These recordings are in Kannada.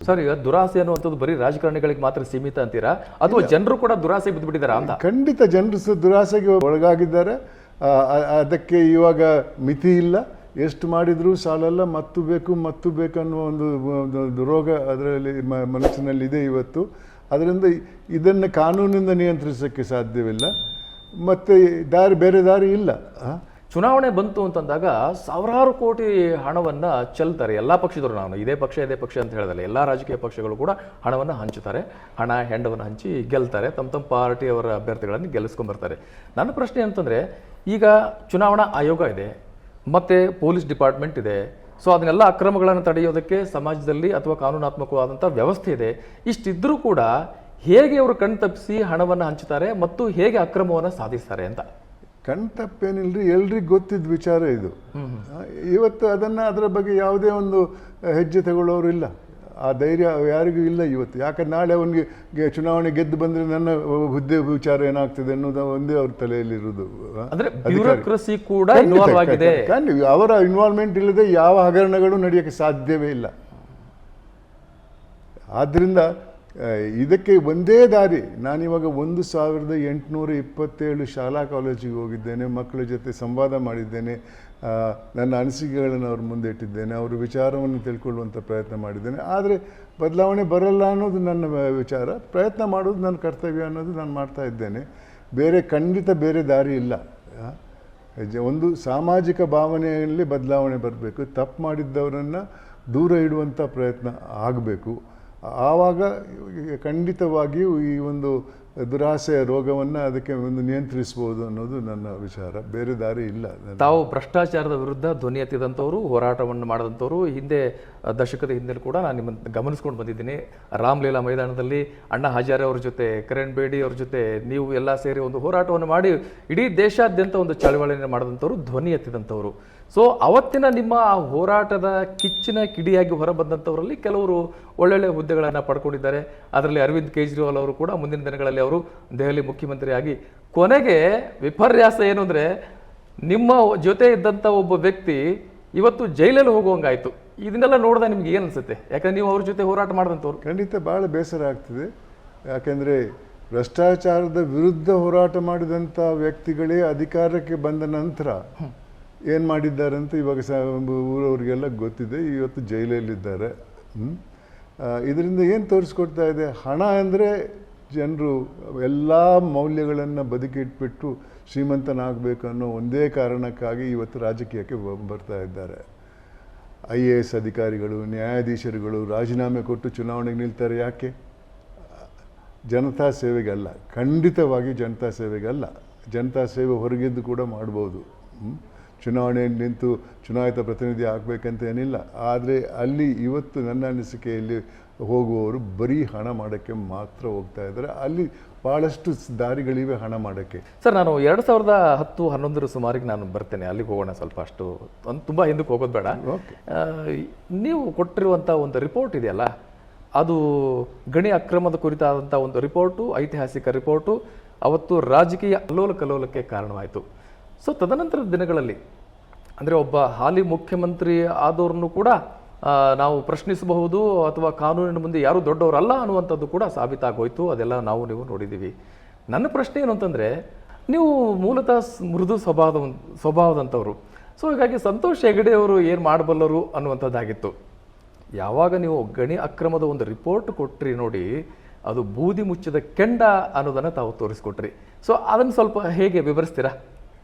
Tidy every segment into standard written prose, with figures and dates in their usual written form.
ಸರ್, ಈಗ ದುರಾಸೆ ಅನ್ನುವಂಥದ್ದು ಬರೀ ರಾಜಕಾರಣಿಗಳಿಗೆ ಮಾತ್ರ ಸೀಮಿತ ಅಂತೀರಾ ಅಥವಾ ಜನರು ಕೂಡ ದುರಾಸೆ ಬಿದ್ದುಬಿಟ್ಟಿದಾರಾ ಅಂತ? ಖಂಡಿತ ಜನರು ದುರಾಸೆಗೆ ಒಳಗಾಗಿದ್ದಾರೆ. ಅದಕ್ಕೆ ಇವಾಗ ಮಿತಿ ಇಲ್ಲ. ಎಷ್ಟು ಮಾಡಿದರೂ ಸಾಲಲ್ಲ, ಮತ್ತು ಬೇಕು ಅನ್ನುವ ಒಂದು ರೋಗ ಅದರಲ್ಲಿ ಮನಸ್ಸಿನಲ್ಲಿದೆ ಇವತ್ತು. ಅದರಿಂದ ಇದನ್ನು ಕಾನೂನಿಂದ ನಿಯಂತ್ರಿಸೋಕ್ಕೆ ಸಾಧ್ಯವಿಲ್ಲ. ಮತ್ತು ಬೇರೆ ದಾರಿ ಇಲ್ಲ. ಚುನಾವಣೆ ಬಂತು ಅಂತಂದಾಗ ಸಾವಿರಾರು ಕೋಟಿ ಹಣವನ್ನ ಚೆಲ್ತಾರೆ ಎಲ್ಲ ಪಕ್ಷದವರು. ನಾನು ಇದೇ ಪಕ್ಷ ಅಂತ ಹೇಳೋದಲ್ಲ, ಎಲ್ಲ ರಾಜಕೀಯ ಪಕ್ಷಗಳು ಕೂಡ ಹಣವನ್ನು ಹಂಚುತ್ತಾರೆ. ಹಣ ಹೆಂಡವನ್ನು ಹಂಚಿ ಗೆಲ್ತಾರೆ, ತಮ್ಮ ಪಾರ್ಟಿಯವರ ಅಭ್ಯರ್ಥಿಗಳನ್ನು ಗೆಲ್ಲಿಸ್ಕೊಂಡ್ಬರ್ತಾರೆ. ನನ್ನ ಪ್ರಶ್ನೆ ಅಂತಂದ್ರೆ, ಈಗ ಚುನಾವಣಾ ಆಯೋಗ ಇದೆ, ಮತ್ತೆ ಪೊಲೀಸ್ ಡಿಪಾರ್ಟ್ಮೆಂಟ್ ಇದೆ. ಸೊ ಅದನ್ನೆಲ್ಲ ಅಕ್ರಮಗಳನ್ನು ತಡೆಯೋದಕ್ಕೆ ಸಮಾಜದಲ್ಲಿ ಅಥವಾ ಕಾನೂನಾತ್ಮಕವಾದಂಥ ವ್ಯವಸ್ಥೆ ಇದೆ. ಇಷ್ಟಿದ್ರೂ ಕೂಡ ಹೇಗೆ ಅವರು ಕಣ್ತಪ್ಪಿಸಿ ಹಣವನ್ನು ಹಂಚುತ್ತಾರೆ ಮತ್ತು ಹೇಗೆ ಅಕ್ರಮವನ್ನು ಸಾಧಿಸ್ತಾರೆ ಅಂತ? ಕಣ್ತಪ್ಪೇನಿಲ್ರಿ, ಎಲ್ರಿಗೂ ಗೊತ್ತಿದ್ದ ವಿಚಾರ ಇದು. ಇವತ್ತು ಅದರ ಬಗ್ಗೆ ಯಾವುದೇ ಒಂದು ಹೆಜ್ಜೆ ತಗೊಳ್ಳೋರು ಇಲ್ಲ. ಆ ಧೈರ್ಯ ಯಾರಿಗೂ ಇಲ್ಲ ಇವತ್ತು. ಯಾಕಂದ್ರೆ ನಾಳೆ ಅವನಿಗೆ ಚುನಾವಣೆ ಗೆದ್ದು ಬಂದರೆ ನನ್ನ ಹುದ್ದೆ ವಿಚಾರ ಏನಾಗ್ತದೆ ಅನ್ನೋದು ಒಂದೇ ಅವ್ರ ತಲೆಯಲ್ಲಿರುವುದು. ಬ್ಯೂರೋಕ್ರಸಿ ಕೂಡ ಇನ್ವಾಲ್ವ್ ಆಗಿದೆ. ಅವರ ಇನ್ವಾಲ್ವ್ಮೆಂಟ್ ಇಲ್ಲದೆ ಯಾವ ಹಗರಣಗಳು ನಡೆಯೋಕ್ಕೆ ಸಾಧ್ಯವೇ ಇಲ್ಲ. ಆದ್ದರಿಂದ ಇದಕ್ಕೆ ಒಂದೇ ದಾರಿ. ನಾನಿವಾಗ 1827 ಶಾಲಾ ಕಾಲೇಜಿಗೆ ಹೋಗಿದ್ದೇನೆ, ಮಕ್ಕಳ ಜೊತೆ ಸಂವಾದ ಮಾಡಿದ್ದೇನೆ, ನನ್ನ ಅನಿಸಿಕೆಗಳನ್ನು ಅವ್ರ ಮುಂದೆ ಇಟ್ಟಿದ್ದೇನೆ, ಅವರ ವಿಚಾರವನ್ನು ತಿಳ್ಕೊಳ್ಳುವಂಥ ಪ್ರಯತ್ನ ಮಾಡಿದ್ದೇನೆ. ಆದರೆ ಬದಲಾವಣೆ ಬರಲ್ಲ ಅನ್ನೋದು ನನ್ನ ವಿಚಾರ. ಪ್ರಯತ್ನ ಮಾಡೋದು ನನ್ನ ಕರ್ತವ್ಯ ಅನ್ನೋದು ನಾನು ಮಾಡ್ತಾ ಇದ್ದೇನೆ. ಖಂಡಿತ ಬೇರೆ ದಾರಿ ಇಲ್ಲ. ಒಂದು ಸಾಮಾಜಿಕ ಭಾವನೆಯಲ್ಲಿ ಬದಲಾವಣೆ ಬರಬೇಕು. ತಪ್ಪು ಮಾಡಿದ್ದವರನ್ನು ದೂರ ಇಡುವಂಥ ಪ್ರಯತ್ನ ಆಗಬೇಕು. ಆವಾಗ ಖಂಡಿತವಾಗಿಯೂ ಈ ಒಂದು ದುರಾಸೆಯ ರೋಗವನ್ನು ಅದಕ್ಕೆ ಒಂದು ನಿಯಂತ್ರಿಸಬಹುದು ಅನ್ನೋದು ನನ್ನ ವಿಚಾರ. ಬೇರೆ ದಾರಿ ಇಲ್ಲ. ತಾವು ಭ್ರಷ್ಟಾಚಾರದ ವಿರುದ್ಧ ಧ್ವನಿ ಎತ್ತಿದಂಥವ್ರು, ಹೋರಾಟವನ್ನು ಮಾಡಿದಂಥವ್ರು. ದಶಕದ ಹಿಂದೆ ಕೂಡ ನಾನು ನಿಮ್ಮನ್ನು ಗಮನಿಸ್ಕೊಂಡು ಬಂದಿದ್ದೀನಿ. ರಾಮಲೀಲಾ ಮೈದಾನದಲ್ಲಿ ಅಣ್ಣಾ ಹಜಾರೆ ಅವ್ರ ಜೊತೆ, ಕಿರಣ್ ಬೇಡಿ ಅವ್ರ ಜೊತೆ ನೀವು ಎಲ್ಲ ಸೇರಿ ಒಂದು ಹೋರಾಟವನ್ನು ಮಾಡಿ ಇಡೀ ದೇಶಾದ್ಯಂತ ಒಂದು ಚಳವಳಿಯನ್ನು ಮಾಡಿದಂಥವ್ರು, ಧ್ವನಿ ಎತ್ತಿದಂಥವ್ರು. ಸೊ ಅವತ್ತಿನ ನಿಮ್ಮ ಆ ಹೋರಾಟದ ಕಿಚ್ಚಿನ ಕಿಡಿಯಾಗಿ ಹೊರಬಂದಂಥವರಲ್ಲಿ ಕೆಲವರು ಒಳ್ಳೊಳ್ಳೆ ಹುದ್ದೆಗಳನ್ನು ಪಡ್ಕೊಂಡಿದ್ದಾರೆ. ಅದರಲ್ಲಿ ಅರವಿಂದ್ ಕೇಜ್ರಿವಾಲ್ ಅವರು ಕೂಡ ಮುಂದಿನ ದಿನಗಳಲ್ಲಿ ಅವರು ದೆಹಲಿ ಮುಖ್ಯಮಂತ್ರಿ ಆಗಿ, ಕೊನೆಗೆ ವಿಪರ್ಯಾಸ ಏನು ಅಂದರೆ, ನಿಮ್ಮ ಜೊತೆ ಇದ್ದಂಥ ಒಬ್ಬ ವ್ಯಕ್ತಿ ಇವತ್ತು ಜೈಲಲ್ಲಿ ಹೋಗುವಂಗಾಯ್ತು. ಇದನ್ನೆಲ್ಲ ನೋಡಿದ ನಿಮ್ಗೆ ಏನು ಅನ್ಸುತ್ತೆ? ಯಾಕಂದ್ರೆ ನೀವು ಅವ್ರ ಜೊತೆ ಹೋರಾಟ ಮಾಡಿದಂಥವ್ರು. ಖಂಡಿತ ಭಾಳ ಬೇಸರ ಆಗ್ತದೆ. ಯಾಕೆಂದರೆ ಭ್ರಷ್ಟಾಚಾರದ ವಿರುದ್ಧ ಹೋರಾಟ ಮಾಡಿದಂಥ ವ್ಯಕ್ತಿಗಳೇ ಅಧಿಕಾರಕ್ಕೆ ಬಂದ ನಂತರ ಏನು ಮಾಡಿದ್ದಾರೆ ಅಂತ ಇವಾಗ ಊರವ್ರಿಗೆಲ್ಲ ಗೊತ್ತಿದೆ. ಇವತ್ತು ಜೈಲಲ್ಲಿದ್ದಾರೆ. ಇದರಿಂದ ಏನು ತೋರಿಸ್ಕೊಡ್ತಾ ಇದೆ? ಹಣ ಅಂದರೆ ಜನರು ಎಲ್ಲ ಮೌಲ್ಯಗಳನ್ನು ಬದುಕಿಟ್ಬಿಟ್ಟು ಶ್ರೀಮಂತನಾಗಬೇಕು ಅನ್ನೋ ಒಂದೇ ಕಾರಣಕ್ಕಾಗಿ ಇವತ್ತು ರಾಜಕೀಯಕ್ಕೆ ಬರ್ತಾ ಇದ್ದಾರೆ. IAS ಅಧಿಕಾರಿಗಳು, ನ್ಯಾಯಾಧೀಶರುಗಳು ರಾಜೀನಾಮೆ ಕೊಟ್ಟು ಚುನಾವಣೆಗೆ ನಿಲ್ತಾರೆ. ಯಾಕೆ? ಜನತಾ ಸೇವೆಗಲ್ಲ. ಖಂಡಿತವಾಗಿ ಜನತಾ ಸೇವೆಗಲ್ಲ. ಜನತಾ ಸೇವೆ ಹೊರಗಿದ್ದು ಕೂಡ ಮಾಡ್ಬೋದು. ಚುನಾವಣೆಯಲ್ಲಿ ನಿಂತು ಚುನಾಯಿತ ಪ್ರತಿನಿಧಿ ಆಗಬೇಕಂತ ಏನಿಲ್ಲ. ಆದರೆ ಅಲ್ಲಿ ಇವತ್ತು ನನ್ನ ಅನಿಸಿಕೆಯಲ್ಲಿ ಹೋಗುವವರು ಬರೀ ಹಣ ಮಾಡೋಕ್ಕೆ ಮಾತ್ರ ಹೋಗ್ತಾ ಇದ್ದಾರೆ. ಅಲ್ಲಿ ಭಾಳಷ್ಟು ದಾರಿಗಳಿವೆ ಹಣ ಮಾಡೋಕ್ಕೆ. ಸರ್, ನಾನು 2010-11 ಸುಮಾರಿಗೆ ನಾನು ಬರ್ತೇನೆ. ಅಲ್ಲಿಗೆ ಹೋಗೋಣ ಸ್ವಲ್ಪ. ಅಷ್ಟು ತುಂಬ ಹಿಂದಕ್ಕೆ ಹೋಗೋದು ಬೇಡ. ನೀವು ಕೊಟ್ಟಿರುವಂಥ ಒಂದು ರಿಪೋರ್ಟ್ ಇದೆಯಲ್ಲ, ಅದು ಗಣಿ ಅಕ್ರಮದ ಕುರಿತಾದಂಥ ಒಂದು ರಿಪೋರ್ಟು, ಐತಿಹಾಸಿಕ ರಿಪೋರ್ಟು. ಅವತ್ತು ರಾಜಕೀಯ ಅಲ್ಲೋಲ ಕಲ್ಲೋಲಕ್ಕೆ ಕಾರಣವಾಯಿತು. ಸೊ ತದನಂತರದ ದಿನಗಳಲ್ಲಿ ಅಂದರೆ ಒಬ್ಬ ಹಾಲಿ ಮುಖ್ಯಮಂತ್ರಿ ಆದವ್ರನ್ನು ಕೂಡ ನಾವು ಪ್ರಶ್ನಿಸಬಹುದು ಅಥವಾ ಕಾನೂನಿನ ಮುಂದೆ ಯಾರೂ ದೊಡ್ಡವರಲ್ಲ ಅನ್ನುವಂಥದ್ದು ಕೂಡ ಸಾಬೀತಾಗೋಯ್ತು. ಅದೆಲ್ಲ ನೀವು ನೋಡಿದ್ದೀವಿ. ನನ್ನ ಪ್ರಶ್ನೆ ಏನು ಅಂತಂದರೆ, ನೀವು ಮೂಲತಃ ಮೃದು ಸ್ವಭಾವದಂಥವ್ರು. ಸೊ ಹೀಗಾಗಿ ಸಂತೋಷ್ ಹೆಗಡೆ ಅವರು ಏನು ಮಾಡಬಲ್ಲರು ಅನ್ನುವಂಥದ್ದಾಗಿತ್ತು. ಯಾವಾಗ ನೀವು ಗಣಿ ಅಕ್ರಮದ ಒಂದು ರಿಪೋರ್ಟ್ ಕೊಟ್ರಿ ನೋಡಿ, ಅದು ಬೂದಿ ಮುಚ್ಚಿದ ಕೆಂಡ ಅನ್ನೋದನ್ನು ತಾವು ತೋರಿಸ್ಕೊಟ್ರಿ. ಸೊ ಅದನ್ನು ಸ್ವಲ್ಪ ಹೇಗೆ ವಿವರಿಸ್ತೀರಾ?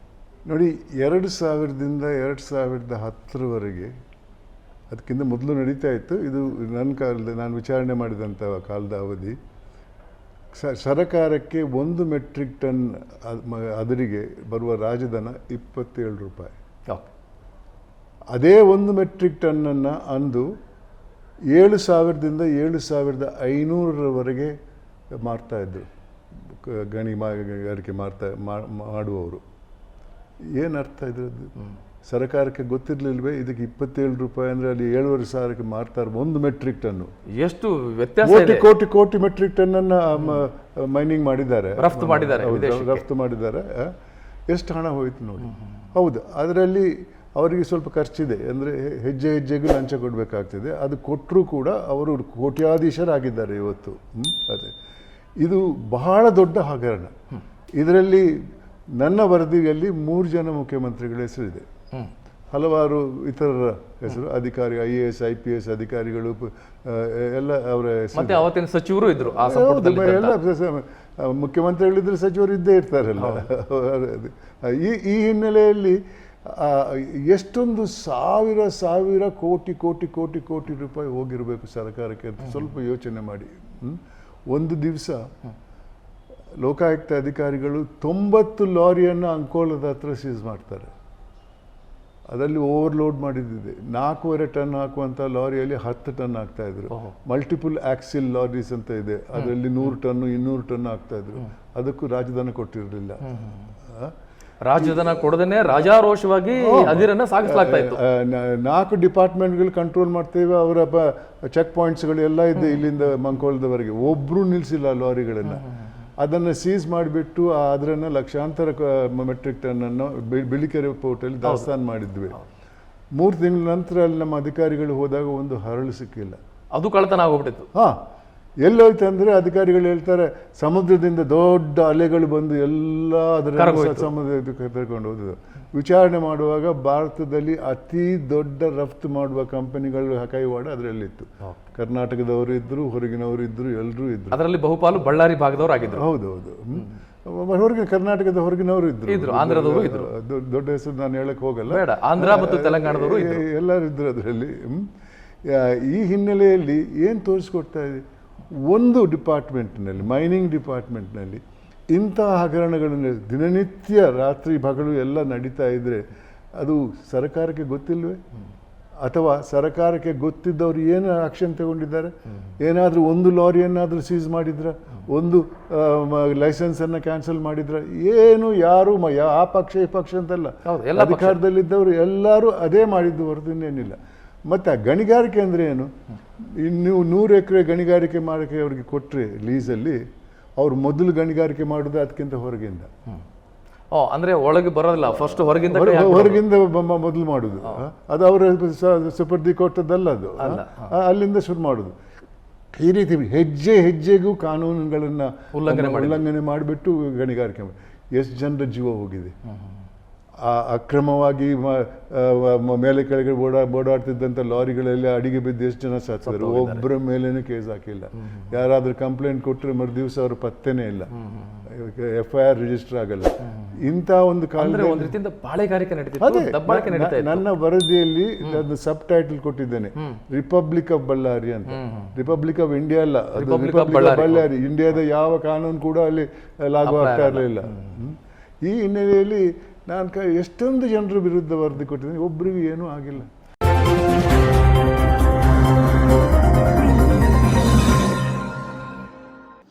ನೋಡಿ, 2000ದಿಂದ 2010ರವರೆಗೆ, ಅದಕ್ಕಿಂತ ಮೊದಲು ನಡೀತಾ ಇತ್ತು. ಇದು ನನ್ನ ಕಾಲದ, ನಾನು ವಿಚಾರಣೆ ಮಾಡಿದಂಥ ಕಾಲದ ಅವಧಿ. ಸರಕಾರಕ್ಕೆ 1 ಮೆಟ್ರಿಕ್ ಟನ್ ಅದರಿಗೆ ಬರುವ ರಾಜಧನ 27 ರೂಪಾಯಿ. ಅದೇ 1 ಮೆಟ್ರಿಕ್ ಟನ್ನನ್ನು ಅಂದು 7,000ದಿಂದ 7,500ರವರೆಗೆ ಮಾರ್ತಾಯಿದ್ರು ಗಣಿಗಾರಿಕೆ ಮಾಡುವವರು. ಏನು ಅರ್ಥ ಇದ್ರದ್ದು? ಸರ್ಕಾರಕ್ಕೆ ಗೊತ್ತಿರಲಿಲ್ವೇ ಇದಕ್ಕೆ 27 ರೂಪಾಯಿ ಅಂದರೆ ಅಲ್ಲಿ 7,500ಕ್ಕೆ ಮಾರ್ತಾರೆ 1 ಮೆಟ್ರಿಕ್ ಟನ್ನು. ಎಷ್ಟು ವ್ಯತ್ಯಾಸ! ಕೋಟಿ ಮೆಟ್ರಿಕ್ ಟನ್ನನ್ನು ಮೈನಿಂಗ್ ಮಾಡಿದ್ದಾರೆ, ರಫ್ತು ಮಾಡಿದ್ದಾರೆ. ಎಷ್ಟು ಹಣ ಹೋಯಿತು ನೋಡಿ. ಹೌದು, ಅದರಲ್ಲಿ ಅವರಿಗೆ ಸ್ವಲ್ಪ ಖರ್ಚಿದೆ, ಅಂದರೆ ಹೆಜ್ಜೆ ಹೆಜ್ಜೆಗೂ ಲಂಚ ಕೊಡಬೇಕಾಗ್ತದೆ. ಅದು ಕೊಟ್ಟರೂ ಕೂಡ ಅವರು ಕೋಟ್ಯಾಧೀಶರಾಗಿದ್ದಾರೆ ಇವತ್ತು. ಅದೇ ಇದು ಬಹಳ ದೊಡ್ಡ ಹಗರಣ. ಇದರಲ್ಲಿ ನನ್ನ ವರದಿಯಲ್ಲಿ 3 ಜನ ಮುಖ್ಯಮಂತ್ರಿಗಳ ಹೆಸರಿದೆ, ಹಲವಾರು ಇತರರ ಹೆಸರು, ಅಧಿಕಾರಿ IAS IPS ಅಧಿಕಾರಿಗಳು ಎಲ್ಲ ಅವರ ಹೆಸರು. ಮತ್ತೆ ಅವತ್ತಿನ ಸಚಿವರು ಇದ್ರು ಆ ಹೌದು, ಸಂಪುಟದಲ್ಲಿ ಎಲ್ಲ ಮುಖ್ಯಮಂತ್ರಿಗಳಿದ್ರೆ ಸಚಿವರು ಇದ್ದೇ ಇರ್ತಾರಲ್ಲ. ಈ ಹಿನ್ನೆಲೆಯಲ್ಲಿ ಎಷ್ಟೊಂದು ಸಾವಿರ ಸಾವಿರ ಕೋಟಿ ಕೋಟಿ ಕೋಟಿ ಕೋಟಿ ರೂಪಾಯಿ ಹೋಗಿರಬೇಕು ಸರ್ಕಾರಕ್ಕೆ ಅಂತ ಸ್ವಲ್ಪ ಯೋಚನೆ ಮಾಡಿ. ಒಂದು ದಿವಸ ಲೋಕಾಯುಕ್ತ ಅಧಿಕಾರಿಗಳು 90 ಲಾರಿಯನ್ನು ಅಂಕೋಲದ ಹತ್ರ ಸೀಸ್ ಮಾಡ್ತಾರೆ. ಅದರಲ್ಲಿ ಓವರ್ಲೋಡ್ ಮಾಡಿದ್ದಿದೆ. 4.5 ಟನ್ ಹಾಕುವಂಥ ಲಾರಿಯಲ್ಲಿ 10 ಟನ್ ಹಾಕ್ತಾ ಇದ್ರು. ಮಲ್ಟಿಪಲ್ ಆಕ್ಸಿಲ್ ಲಾರೀಸ್ ಅಂತ ಇದೆ, ಅದರಲ್ಲಿ 100 ಟನ್ನು 200 ಟನ್ ಹಾಕ್ತಾ ಇದ್ರು. ಅದಕ್ಕೂ ರಾಜಧಾನಿ ಕೊಟ್ಟಿರಲಿಲ್ಲ. ರಾಜಧನ ಕೊಡದೇನೆ ರಾಜಾರೋಷವಾಗಿ ಅದಿರನ್ನ ಸಾಗಿಸಲಾಗ್ತಾ ಇತ್ತು. 4 ಡಿಪಾರ್ಟ್ಮೆಂಟ್ಗಳು ಕಂಟ್ರೋಲ್ ಮಾಡ್ತೇವೆ, ಅವರ ಚೆಕ್ ಪಾಯಿಂಟ್ಸ್ಗಳು ಎಲ್ಲ ಇದೆ ಇಲ್ಲಿಂದ ಮಂಕೋಳದವರೆಗೆ. ಒಬ್ರು ನಿಲ್ಲಿಸಿಲ್ಲ ಲಾರಿಗಳನ್ನು. ಅದನ್ನು ಸೀಸ್ ಮಾಡಿಬಿಟ್ಟು ಅದರನ್ನು ಲಕ್ಷಾಂತರ ಮೆಟ್ರಿಕ್ ಟನ್ನನ್ನು ಬಿಳಿಕೆರೆ ಪೋರ್ಟಲ್ಲಿ ದಾಸ್ತಾನು ಮಾಡಿದ್ವಿ. 3 ತಿಂಗಳ ನಂತರ ಅಲ್ಲಿ ನಮ್ಮ ಅಧಿಕಾರಿಗಳು ಹೋದಾಗ ಒಂದು ಹರಳು ಸಿಕ್ಕಿಲ್ಲ. ಅದು ಕಳ್ಳತನ ಆಗೋಗ್ಬಿಟ್ಟಿತ್ತು. ಎಲ್ಲೋಯ್ತು ಅಂದರೆ ಅಧಿಕಾರಿಗಳು ಹೇಳ್ತಾರೆ, ಸಮುದ್ರದಿಂದ ದೊಡ್ಡ ಅಲೆಗಳು ಬಂದು ಎಲ್ಲ ಅದರ ಸಮುದ್ರಕ್ಕೆ ಕರ್ಕೊಂಡು ಹೋದ್ರು. ವಿಚಾರಣೆ ಮಾಡುವಾಗ ಭಾರತದಲ್ಲಿ ಅತಿ ದೊಡ್ಡ ರಫ್ತು ಮಾಡುವ ಕಂಪನಿಗಳು ಕೈವಾಡ ಅದರಲ್ಲಿತ್ತು. ಕರ್ನಾಟಕದವರು ಇದ್ರು, ಹೊರಗಿನವರು ಇದ್ರು, ಎಲ್ಲರೂ ಇದ್ರು. ಅದರಲ್ಲಿ ಬಹುಪಾಲು ಬಳ್ಳಾರಿ ಭಾಗದವರು ಆಗಿದ್ರು. ಹೌದೌದು, ಹೊರಗಿನ ಕರ್ನಾಟಕದ ಹೊರಗಿನವರು ಇದ್ರು, ಆಂಧ್ರದವರು ಇದ್ರು. ದೊಡ್ಡ ಹೆಸರು ನಾನು ಹೇಳಕ್ ಹೋಗಲ್ಲ, ಬೇಡ, ಆಂಧ್ರ ಮತ್ತು ತೆಲಂಗಾಣದವರು ಎಲ್ಲರೂ ಇದ್ರು ಅದರಲ್ಲಿ. ಈ ಹಿನ್ನೆಲೆಯಲ್ಲಿ ಏನು ತೋರಿಸ್ಕೊಡ್ತಾ ಇದೆ, ಒಂದು ಡಿಪಾರ್ಟ್ಮೆಂಟ್ನಲ್ಲಿ, ಮೈನಿಂಗ್ ಡಿಪಾರ್ಟ್ಮೆಂಟ್ನಲ್ಲಿ ಇಂತಹ ಹಗರಣಗಳನ್ನು ದಿನನಿತ್ಯ ರಾತ್ರಿ ಹಗಲು ಎಲ್ಲ ನಡೀತಾ ಇದ್ದರೆ ಅದು ಸರ್ಕಾರಕ್ಕೆ ಗೊತ್ತಿಲ್ವೇ? ಅಥವಾ ಸರ್ಕಾರಕ್ಕೆ ಗೊತ್ತಿದ್ದವರು ಏನು ಆಕ್ಷನ್ ತಗೊಂಡಿದ್ದಾರೆ? ಏನಾದರೂ ಒಂದು ಲಾರಿಯನ್ನಾದರೂ ಸೀಸ್ ಮಾಡಿದ್ರ, ಒಂದು ಲೈಸೆನ್ಸನ್ನು ಕ್ಯಾನ್ಸಲ್ ಮಾಡಿದ್ರ? ಏನು ಯಾರು ಆ ಪಕ್ಷ ಈ ಪಕ್ಷ ಅಂತಲ್ಲ, ಅಧಿಕಾರದಲ್ಲಿದ್ದವರು ಎಲ್ಲರೂ ಅದೇ ಮಾಡಿದ್ದು ಹೊರತು ಇನ್ನೇನಿಲ್ಲ. ಮತ್ತು ಆ ಗಣಿಗಾರಿಕೆ ಅಂದರೆ ಏನು? ನೀವು 100 ಎಕರೆ ಗಣಿಗಾರಿಕೆ ಮಾಡೋಕ್ಕೆ ಅವ್ರಿಗೆ ಕೊಟ್ಟರೆ ಲೀಸಲ್ಲಿ, ಅವ್ರು ಮೊದಲು ಗಣಿಗಾರಿಕೆ ಮಾಡೋದು ಅದಕ್ಕಿಂತ ಹೊರಗಿಂದ. ಅಂದರೆ ಒಳಗೆ ಬರೋದಿಲ್ಲ, ಫಸ್ಟ್ ಹೊರಗಿಂದ ಮೊದಲು ಮಾಡೋದು. ಅದು ಅವರ ಸುಪರ್ದಿ ಕೊಟ್ಟದ್ದಲ್ಲ, ಅದು ಅಲ್ಲಿಂದ ಶುರು ಮಾಡೋದು. ಈ ರೀತಿ ಹೆಜ್ಜೆ ಹೆಜ್ಜೆಗೂ ಕಾನೂನುಗಳನ್ನು ಉಲ್ಲಂಘನೆ ಮಾಡಿಬಿಟ್ಟು ಗಣಿಗಾರಿಕೆ ಮಾಡಿ ಎಷ್ಟು ಜನರ ಜೀವ ಹೋಗಿದೆ. ಅಕ್ರಮವಾಗಿ ಮೇಲೆ ಕೆಳಗೆ ಓಡಾಡ್ತಿದ್ದಂಥ ಲಾರಿಗಳೆಲ್ಲ ಅಡಿಗೆ ಬಿದ್ದು ಎಷ್ಟು ಜನ ಸತ್ತಿದ್ರು. ಒಬ್ಬರ ಮೇಲೇನೂ ಕೇಸ್ ಹಾಕಿಲ್ಲ. ಯಾರಾದರೂ ಕಂಪ್ಲೇಂಟ್ ಕೊಟ್ಟರೆ ಮರುದಿವಸ ಅವ್ರ ಪತ್ತೆನೇ ಇಲ್ಲ, FIR ರಿಜಿಸ್ಟರ್ ಆಗಲ್ಲ. ಇಂಥ ಒಂದು ಕಾಲದಲ್ಲಿ ನನ್ನ ವರದಿಯಲ್ಲಿ ಒಂದು ಸಬ್ ಟೈಟಲ್ ಕೊಟ್ಟಿದ್ದೇನೆ, ರಿಪಬ್ಲಿಕ್ ಆಫ್ ಬಳ್ಳಾರಿ ಅಂತ. ರಿಪಬ್ಲಿಕ್ ಆಫ್ ಇಂಡಿಯಾ ಅಲ್ಲ, ರಿಪಬ್ಲಿಕ್ ಆಫ್ ಬಳ್ಳಾರಿ. ಇಂಡಿಯಾದ ಯಾವ ಕಾನೂನು ಕೂಡ ಅಲ್ಲಿ ಲಾಗು ಆಗ್ತಾ ಇರಲಿಲ್ಲ. ಈ ಹಿನ್ನೆಲೆಯಲ್ಲಿ ನಾನು ಎಷ್ಟೊಂದು ಜನರ ವಿರುದ್ಧ ವರದಿ ಕೊಟ್ಟಿದ್ದೀನಿ, ಒಬ್ಬರಿಗೂ ಏನೂ ಆಗಿಲ್ಲ.